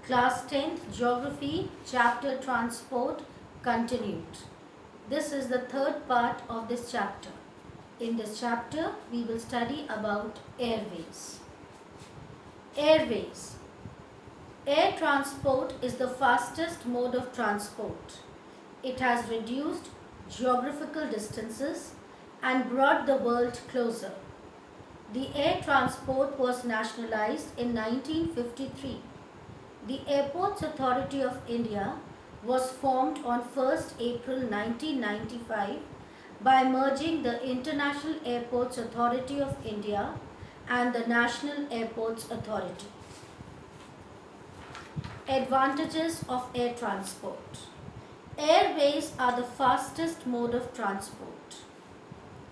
Class 10th Geography, Chapter Transport continued. This is the third part of this chapter. In this chapter, we will study about airways. Airways. Air transport is the fastest mode of transport. It has reduced geographical distances and brought the world closer. The air transport was nationalized in 1953. The Airports Authority of India was formed on 1st April 1995 by merging the International Airports Authority of India and the National Airports Authority. Advantages of air transport. Airways are the fastest mode of transport.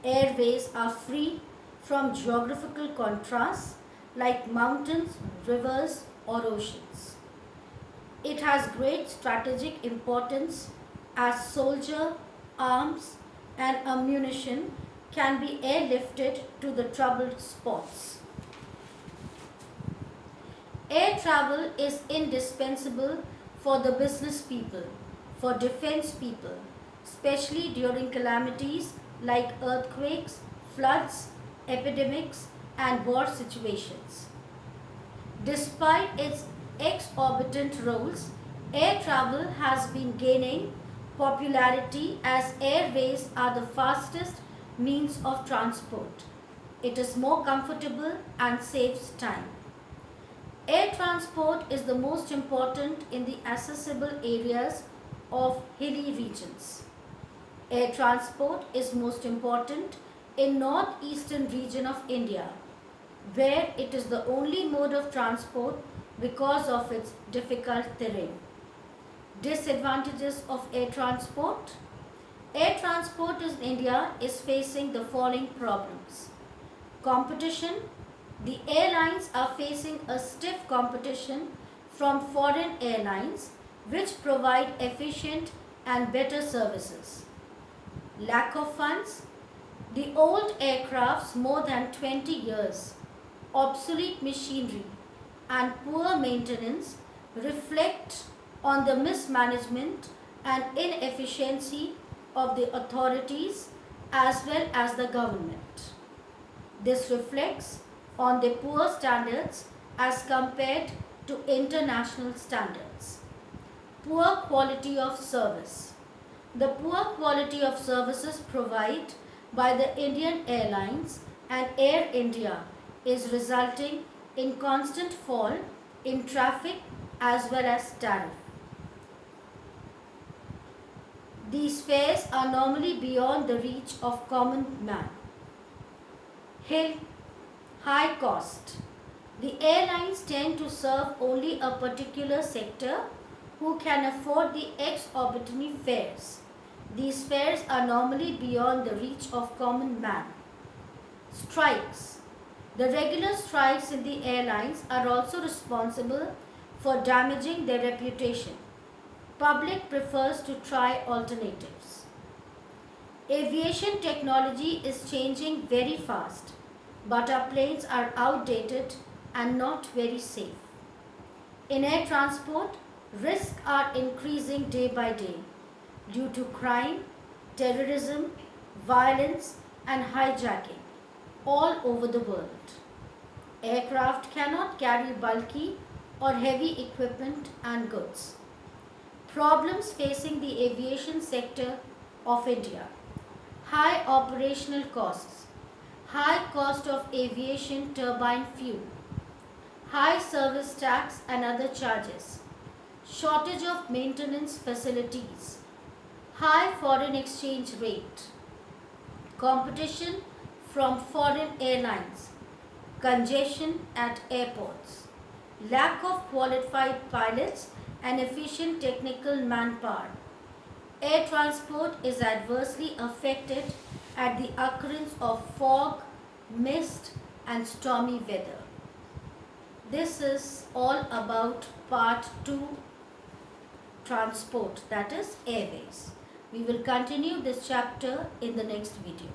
Airways are free from geographical contrasts like mountains, rivers, or oceans. It has great strategic importance as soldier, arms, and ammunition can be airlifted to the troubled spots. Air travel is indispensable for the business people, for defense people, especially during calamities like earthquakes, floods, epidemics, and war situations. Despite its exorbitant roles, air travel has been gaining popularity as airways are the fastest means of transport. It is more comfortable and saves time. Air transport is the most important in the accessible areas of hilly regions. Air transport is most important in northeastern region of India, where it is the only mode of transport because of its difficult terrain. Disadvantages of air transport. Air transport in India is facing the following problems. Competition. The airlines are facing a stiff competition from foreign airlines which provide efficient and better services. Lack of funds. The old aircrafts more than 20 years, obsolete machinery, and poor maintenance reflect on the mismanagement and inefficiency of the authorities as well as the government. This reflects on the poor standards as compared to international standards. Poor quality of service. The poor quality of services provided by the Indian Airlines and Air India is resulting in constant fall in traffic as well as tariff. These fares are normally beyond the reach of common man. High cost. The airlines tend to serve only a particular sector who can afford the exorbitant fares. These fares are normally beyond the reach of common man. Strikes. The regular strikes in the airlines are also responsible for damaging their reputation. Public prefers to try alternatives. Aviation technology is changing very fast, but our planes are outdated and not very safe. In air transport, risks are increasing day by day due to crime, terrorism, violence, and hijacking all over the world. Aircraft cannot carry bulky or heavy equipment and goods. Problems facing the aviation sector of India. High operational costs. High cost of aviation turbine fuel. High service tax and other charges. Shortage of maintenance facilities. High foreign exchange rate. Competition from foreign airlines, congestion at airports, lack of qualified pilots and efficient technical manpower. Air transport is adversely affected at the occurrence of fog, mist and stormy weather. This is all about part 2 transport, that is airways. We will continue this chapter in the next video.